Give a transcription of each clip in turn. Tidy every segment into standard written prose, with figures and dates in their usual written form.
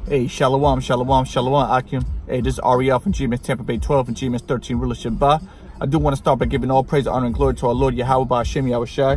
Hey, Shalom, Shalom, Shalom, Akim. Hey, this is Ariel from GMS Tampa Bay 12 and GMS 13 Rulership Ba. I do want to start by giving all praise, honor, and glory to our Lord Yahweh Ba'Shem Yahweh Shai.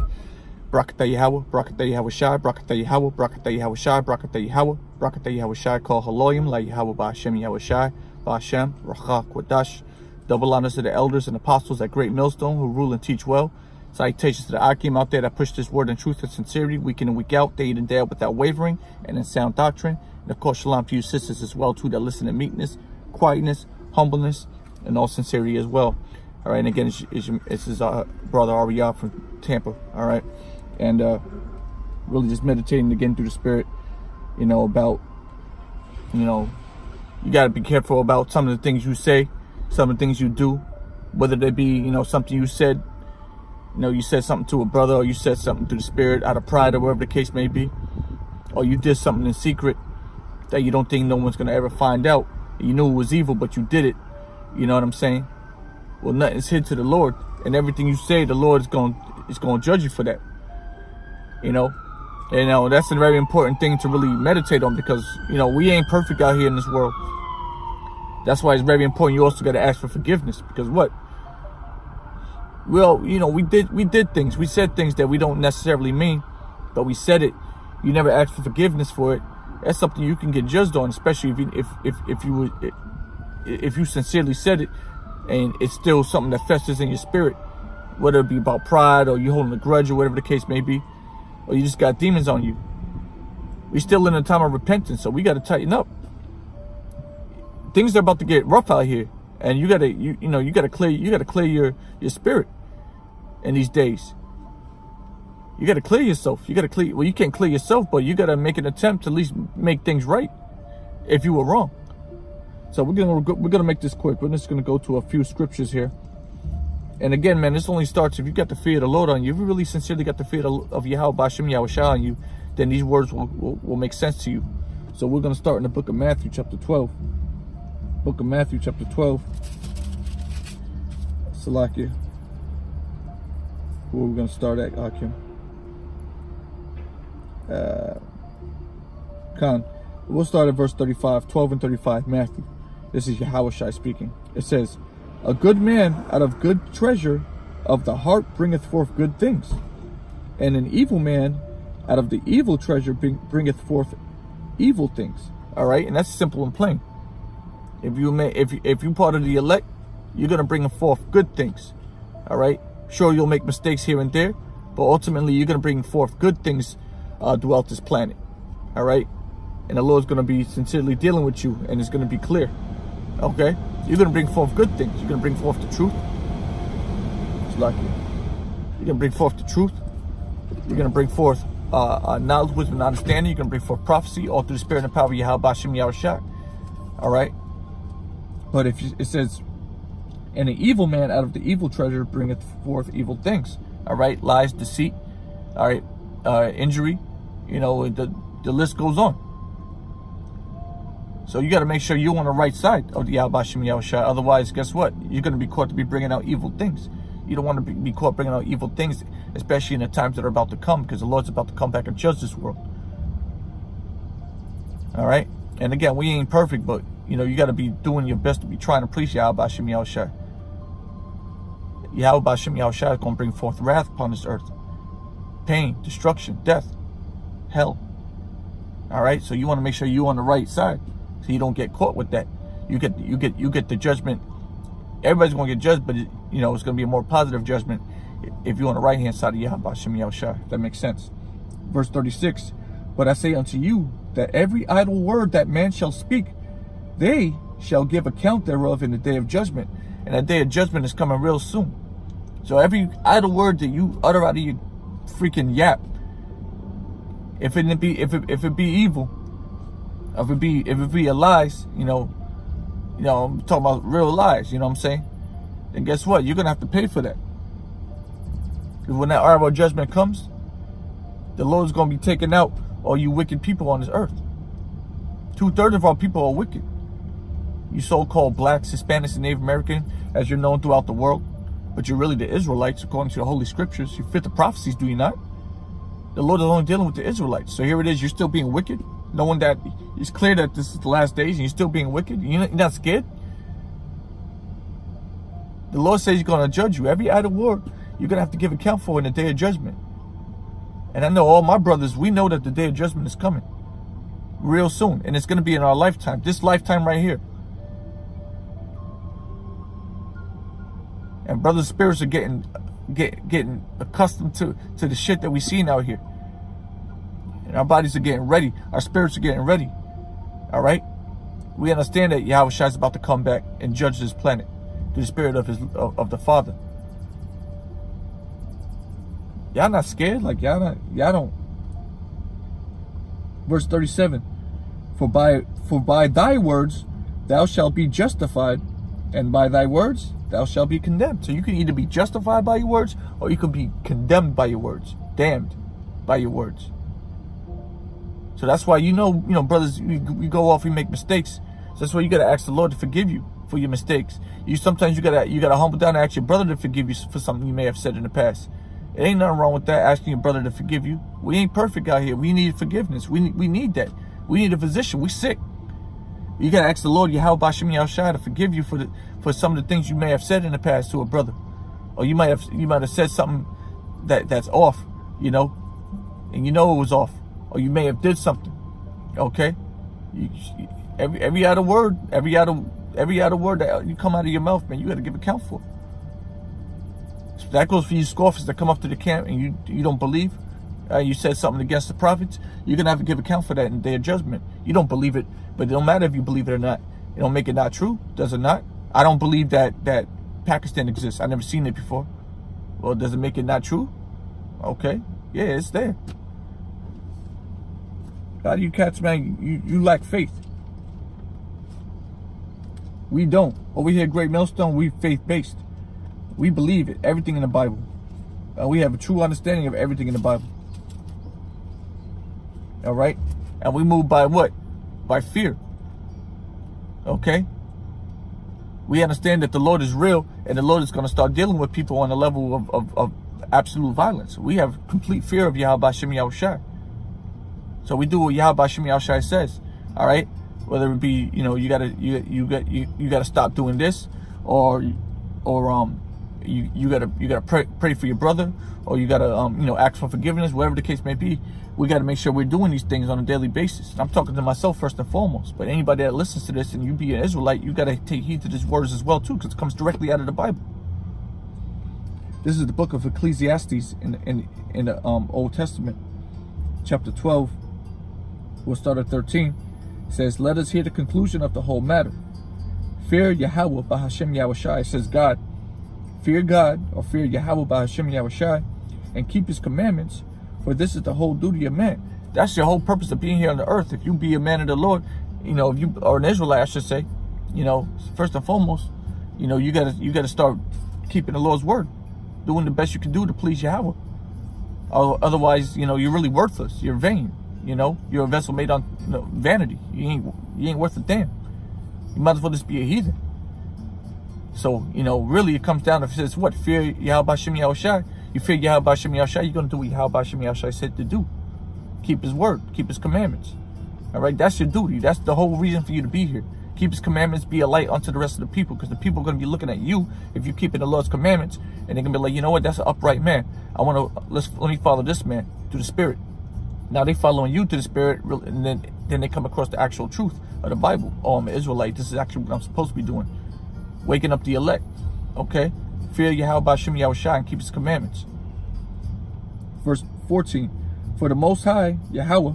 Barakatah Yahweh, Barakatah Yahweh Shai, Barakatah Yahweh, Barakatah Yahweh Shai, Barakatah Yahweh, Barakatah Yahweh Shai, Call Haloyim, La Yahweh Ba'Shem Yahweh Shai, Ba'Shem, Racha, Quadash. Double honors to the elders and apostles at Great Millstone who rule and teach well. Salutations to the Akim out there that push this word in truth and sincerity, week in and week out, day in and day out without wavering and in sound doctrine. And of course, shalom to you sisters as well, too, that listen in meekness, quietness, humbleness, and all sincerity as well. All right, and again, this is our brother Ariel from Tampa, all right? And really just meditating again through the Spirit, you know, about, you know, you got to be careful about some of the things you say, some of the things you do, whether they be, you know, something you said, you know, you said something to a brother, or you said something to the Spirit out of pride, or whatever the case may be, or you did something in secret that you don't think no one's going to ever find out. You knew it was evil, but you did it. You know what I'm saying? Well, nothing's hid to the Lord, and everything you say, the Lord is going to judge you for that. You know, and that's a very important thing to really meditate on, because, you know, we ain't perfect out here in this world. That's why it's very important. You also got to ask for forgiveness, because what? Well, you know, we did things. We said things that we don't necessarily mean, but we said it. You never asked for forgiveness for it. That's something you can get judged on, especially if you sincerely said it, and it's still something that festers in your spirit, whether it be about pride, or you holding a grudge, or whatever the case may be, or you just got demons on you. We still in a time of repentance, so we got to tighten up. Things are about to get rough out here, and you gotta clear your spirit in these days. You got to clear yourself. You got to clear. Well, you can't clear yourself, but you got to make an attempt to at least make things right if you were wrong. So we're gonna make this quick. We're just gonna go to a few scriptures here. And again, man, this only starts if you got the fear of the Lord on you. If you really sincerely got the fear of Yahweh Ba'Shem Yahweh Shai on you, then these words will make sense to you. So we're gonna start in the book of Matthew, chapter 12. Book of Matthew, chapter 12. Salakia. Where are we gonna start at, Akim? We'll start at verse 35, 12 and 35, Matthew. This is Yahweh Shai speaking. It says, a good man out of good treasure of the heart bringeth forth good things, and an evil man out of the evil treasure bringeth forth evil things. All right, and that's simple and plain. If you part of the elect, you're gonna bring forth good things. All right, sure, you'll make mistakes here and there, but ultimately you're gonna bring forth good things throughout this planet. All right, and the Lord's going to be sincerely dealing with you, and it's going to be clear. Okay, you're going to bring forth good things. You're going to bring forth the truth. It's lucky. You're going to bring forth the truth. You're going to bring forth knowledge, wisdom, and understanding. You're going to bring forth prophecy, all through the Spirit and power of Yahweh Ba'Shem Yahweh Shai. All right, but if it says, and an evil man out of the evil treasure bringeth forth evil things. All right, lies, deceit. All right, injury. You know, the list goes on. So you got to make sure you're on the right side of the Yahweh Ba'Shem Yahweh Shai. Otherwise, guess what? You're going to be caught to be bringing out evil things. You don't want to be caught bringing out evil things, especially in the times that are about to come, because the Lord's about to come back and judge this world. All right? And again, we ain't perfect, but, you know, you got to be doing your best to be trying to please Yahweh Ba'Shem Yahweh Shai. Yahweh Ba'Shem Yahweh Shai is going to bring forth wrath upon this earth. Pain, destruction, death, hell. All right? So you want to make sure you're on the right side, so you don't get caught with that. You get the judgment. Everybody's going to get judged, but you know, it's going to be a more positive judgment if you're on the right hand side of Yahweh Ba'Shem Yahweh Shai. If that makes sense. Verse 36. But I say unto you that every idle word that man shall speak, they shall give account thereof in the day of judgment. And that day of judgment is coming real soon. So every idle word that you utter out of your freaking yap, if it be evil, if it be a lies, you know, I'm talking about real lies, you know what I'm saying? Then guess what? You're gonna have to pay for that. Because when that hour of judgment comes, the Lord's gonna be taking out all you wicked people on this earth. 2/3 of our people are wicked. You so-called blacks, Hispanics, and Native American, as you're known throughout the world, but you're really the Israelites according to the Holy Scriptures. You fit the prophecies, do you not? The Lord is only dealing with the Israelites. So here it is, you're still being wicked. knowing that it's clear that this is the last days and you're still being wicked? You're not scared? The Lord says he's going to judge you. Every idle word you're going to have to give account for in the day of judgment. And I know all my brothers, we know that the day of judgment is coming real soon. And it's going to be in our lifetime. This lifetime right here. And brothers' spirits are getting accustomed to the shit that we see out here. And our bodies are getting ready. Our spirits are getting ready. All right? We understand that Yahweh Shai is about to come back and judge this planet through the spirit of the Father. Y'all not scared? Like y'all don't. Verse 37. For by thy words thou shalt be justified, and by thy words thou shalt be condemned. So you can either be justified by your words, or you can be condemned by your words, damned by your words. So that's why, you know, brothers, we go off, we make mistakes. So that's why you got to ask the Lord to forgive you for your mistakes. Sometimes you gotta humble down and ask your brother to forgive you for something you may have said in the past. It ain't nothing wrong with that, asking your brother to forgive you. We ain't perfect out here. We need forgiveness. We need that. We need a physician. We sick. You gotta ask the Lord, Yahweh B'Shem Yahushua, to forgive you for some of the things you may have said in the past to a brother, or you might have said something that's off, you know, and you know it was off, or you may have did something. Okay, every other word, every other word that you come out of your mouth, man, you got to give account for. So that goes for you scoffers that come up to the camp and you don't believe. You said something against the prophets. You're gonna have to give account for that in the day of judgment. You don't believe it, but it don't matter if you believe it or not. It don't make it not true, does it not? I don't believe that Pakistan exists. I've never seen it before. Well, does it make it not true? Okay, yeah, it's there. God, you cats, man, you lack faith. We don't. Over here at Great Millstone, we faith-based. We believe it, everything in the Bible. We have a true understanding of everything in the Bible. All right? And we move by what? By fear. Okay? We understand that the Lord is real, and the Lord is going to start dealing with people on the level of absolute violence. We have complete fear of Yahweh B'Shem Yahushua. So we do what Yahweh B'Shem Yahushua says. All right? Whether it be, you know, you gotta stop doing this, or you gotta pray for your brother, or you gotta you know, ask for forgiveness, whatever the case may be. We gotta make sure we're doing these things on a daily basis. And I'm talking to myself first and foremost, but anybody that listens to this and you be an Israelite, you gotta take heed to these words as well too, because it comes directly out of the Bible. This is the book of Ecclesiastes in the Old Testament, chapter 12. We'll start at 13. It says, let us hear the conclusion of the whole matter. Fear Yahweh B'Hashem Yahushai, says God. Fear God, or fear Yahweh B'Hashem Yahushai, and keep his commandments, for this is the whole duty of man. That's your whole purpose of being here on the earth. If you be a man of the Lord, you know, if you are an Israelite, I should say, you know, first and foremost, you know, you gotta start keeping the Lord's word, doing the best you can do to please Yahweh. Otherwise, you know, you're really worthless. You're vain. You know, you're a vessel made on vanity. You ain't worth a damn. You might as well just be a heathen. So, you know, really it comes down to, it says what? Fear Yahweh B'Shem Yahushai. You fear Yahweh B'Shem Yahushai, you're going to do what Yahweh B'Shem Yahushai said to do. Keep his word. Keep his commandments. All right? That's your duty. That's the whole reason for you to be here. Keep his commandments, be a light unto the rest of the people, because the people are going to be looking at you if you're keeping the Lord's commandments, and they're going to be like, you know what? That's an upright man. Let me follow this man to the spirit. Now they following you to the spirit, and then they come across the actual truth of the Bible. Oh, I'm an Israelite. This is actually what I'm supposed to be doing. Waking up the elect. Okay? Fear Yahweh B'Shem Yahushai and keep his commandments. Verse 14. For the Most High, Yahweh,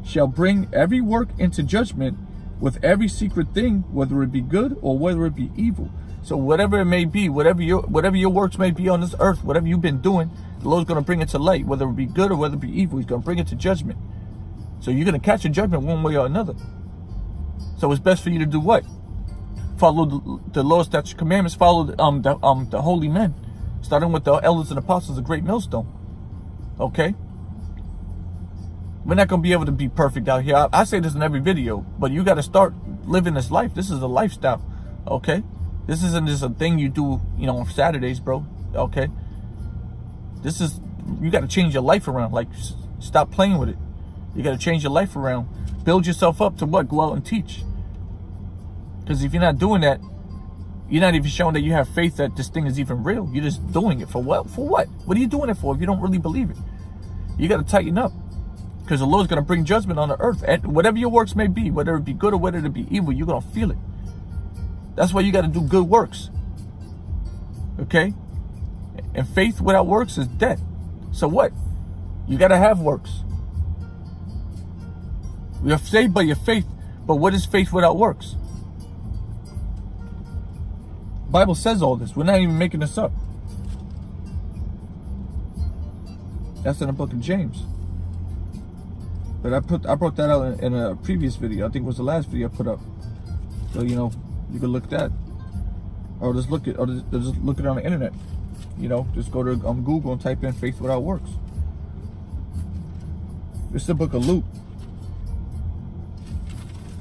shall bring every work into judgment with every secret thing, whether it be good or whether it be evil. So whatever it may be, whatever your works may be on this earth, whatever you've been doing, the Lord's going to bring it to light, whether it be good or whether it be evil. He's going to bring it to judgment. So you're going to catch a judgment one way or another. So it's best for you to do what? Follow the Lord's statutes, commandments. Follow the holy men, starting with the elders and apostles of Great Millstone. Okay? We're not going to be able to be perfect out here. I say this in every video, but you got to start living this life. This is a lifestyle. Okay? This isn't just a thing you do, you know, on Saturdays, bro. Okay? This is, you got to change your life around. Like, stop playing with it. You got to change your life around build yourself up to what? Go out and teach. Because if you're not doing that, you're not even showing that you have faith that this thing is even real. You're just doing it for what? For what? What are you doing it for if you don't really believe it? You got to tighten up. Because the Lord's going to bring judgment on the earth. And whatever your works may be, whether it be good or whether it be evil, you're going to feel it. That's why you got to do good works. Okay? And faith without works is dead. So what? You got to have works. We are saved by your faith. But what is faith without works? The Bible says all this. We're not even making this up. That's in the book of James. But I brought that out in a previous video. I think it was the last video I put up. So, you know, you can look at that. Or just look it on the internet. You know, just go to Google and type in faith without works. This is the book of Luke.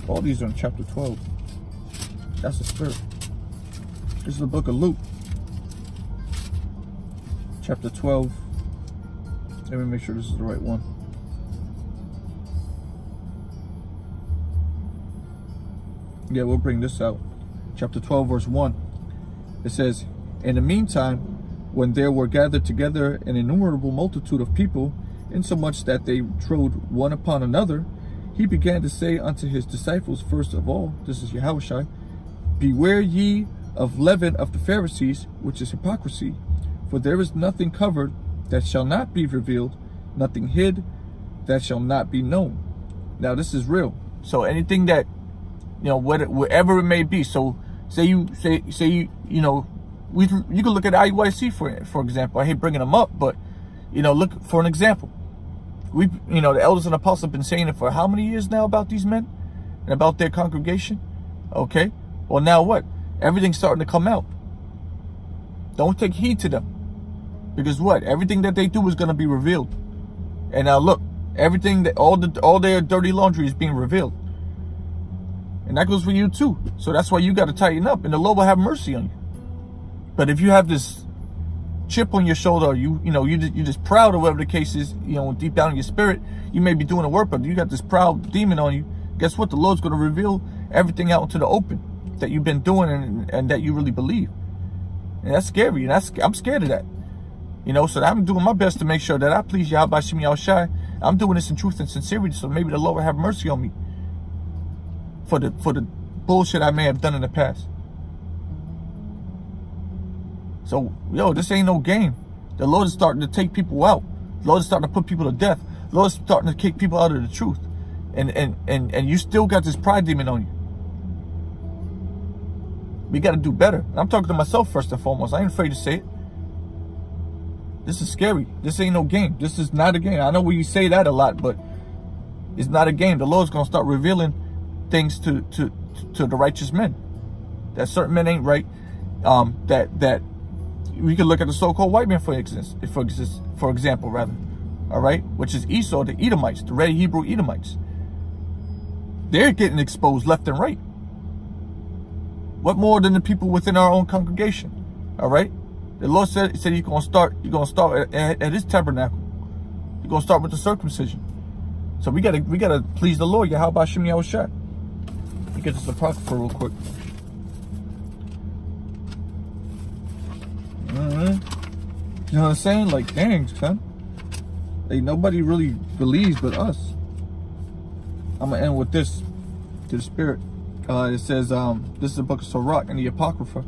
All these are in chapter 12. That's the spirit. This is the book of Luke. Chapter 12. Let me make sure this is the right one. Yeah, we'll bring this out. Chapter 12, verse 1. It says, "In the meantime, when there were gathered together an innumerable multitude of people, insomuch that they trode one upon another, he began to say unto his disciples first of all," this is Yahushua, "Beware ye of leaven of the Pharisees, which is hypocrisy. For there is nothing covered that shall not be revealed, nothing hid that shall not be known." Now this is real. So anything that, you know, wherever it may be. So say you know, you can look at IUIC for example. I hate bringing them up, but you know, look for an example. You know, the elders and apostles have been saying it for how many years now about these men and about their congregation? Okay. Well, now what? Everything's starting to come out. Don't take heed to them. Because what? Everything that they do is going to be revealed. And now look, everything that all their dirty laundry is being revealed. And that goes for you too. So that's why you got to tighten up, and the Lord will have mercy on you. But if you have this chip on your shoulder, or you're just proud, or whatever the case is, you know, deep down in your spirit, you may be doing the work, but you got this proud demon on you. Guess what? The Lord's going to reveal everything out into the open that you've been doing and that you really believe. And that's scary. And I'm scared of that. You know, so I'm doing my best to make sure that I please Yahweh Shem Yahushai. I'm doing this in truth and sincerity, so maybe the Lord will have mercy on me for the bullshit I may have done in the past. So, yo, this ain't no game. The Lord is starting to take people out. The Lord is starting to put people to death. The Lord is starting to kick people out of the truth. And you still got this pride demon on you. We got to do better. And I'm talking to myself first and foremost. I ain't afraid to say it. This is scary. This ain't no game. This is not a game. I know you say that a lot, but it's not a game. The Lord's going to start revealing things to the righteous men. That certain men ain't right. That we can look at the so-called white man for example, rather. All right, which is Esau, the Edomites, the red Hebrew Edomites. They're getting exposed left and right. What more than the people within our own congregation? All right, the Lord said He's gonna start. You're gonna start at His tabernacle. You're gonna start with the circumcision. So we gotta please the Lord. How about Shem Yahushua? Let me get this apocrypha real quick. You know what I'm saying? Like, dang, son. Like, nobody really believes but us. I'm going to end with this. To the spirit. It says, this is the book of Sirach and the Apocrypha.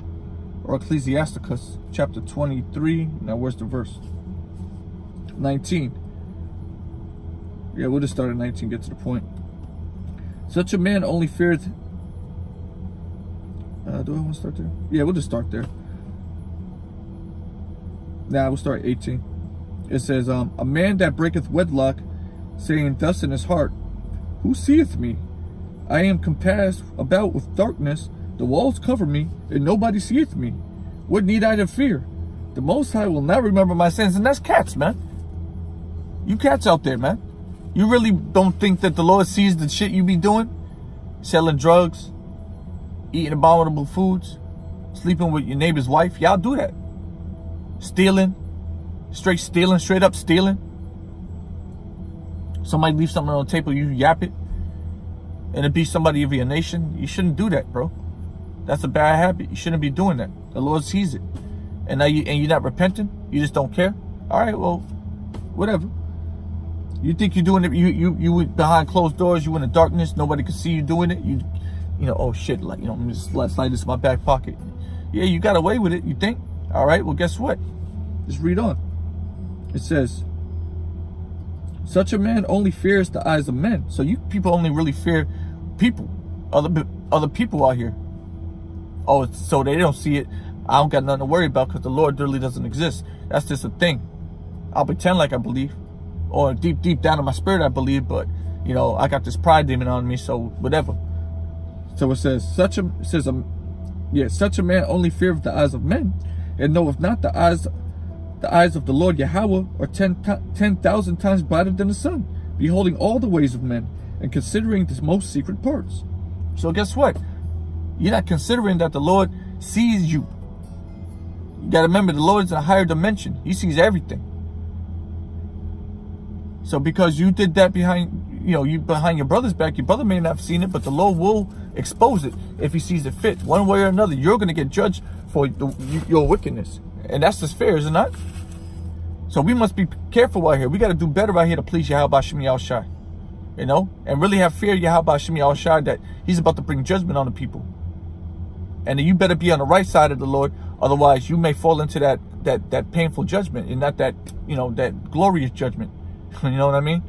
Or Ecclesiasticus, chapter 23. Now, where's the verse? 19. Yeah, we'll just start at 19, get to the point. Such a man only feareth... do I want to start there? Yeah, we'll just start there. Now we'll start 18. It says, a man that breaketh wedlock, saying thus in his heart, who seeth me? I am compassed about with darkness, the walls cover me, and nobody seeth me. What need I to fear? The Most High will not remember my sins. And that's cats, man. You cats out there, man. You really don't think that the Lord sees the shit you be doing? Selling drugs, eating abominable foods, sleeping with your neighbor's wife. Y'all do that. Stealing, straight up stealing. Somebody leaves something on the table, you yap it. and to be somebody of your nation, you shouldn't do that, bro. That's a bad habit. You shouldn't be doing that. The Lord sees it. And now you're not repenting? You just don't care? All right, well, whatever. You think you're doing it, you behind closed doors, you in the darkness, nobody can see you doing it. You know, oh shit, like, you know, let's slide this in my back pocket. Yeah, you got away with it, you think? All right, well, guess what? Just read on. It says, such a man only fears the eyes of men. So you people only really fear people, other people out here. Oh, so they don't see it. I don't got nothing to worry about because the Lord really doesn't exist. That's just a thing. I'll pretend like I believe, or deep down in my spirit I believe, but you know, I got this pride demon on me, so whatever. So it says, such a man only feareth the eyes of men, and knoweth not the eyes of the Lord Yahweh are 10,000 times brighter than the sun, beholding all the ways of men, and considering the most secret parts. So guess what? You're not considering that the Lord sees you. You got to remember, the Lord's in a higher dimension. He sees everything. So because you did that behind your brother's back, your brother may not have seen it, but the Lord will expose it if he sees it fit. One way or another, you're going to get judged for your wickedness. And that's just fair, is it not? So we must be careful out here. We got to do better out here to please Yahweh Shem Yahushai. You know? And really have fear of Yahweh Shem Yahushai that he's about to bring judgment on the people. And you better be on the right side of the Lord. Otherwise, you may fall into that painful judgment and not that, you know, that glorious judgment. You know what I mean?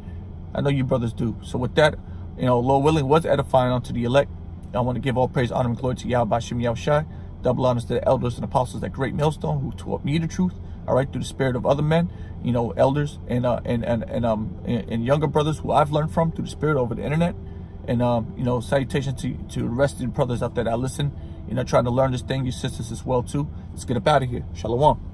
I know you brothers do. So with that, you know, Lord willing, was edifying unto the elect. I want to give all praise, honor, and glory to Yahweh Shem Yahushai. Double honors to the elders and apostles at Great Millstone who taught me the truth. All right, through the spirit of other men, you know, elders and younger brothers who I've learned from through the spirit over the internet. And you know, salutations to the rest of the brothers out there that I listen. You know, trying to learn this thing. Your sisters as well too. Let's get up out of here. Shalom.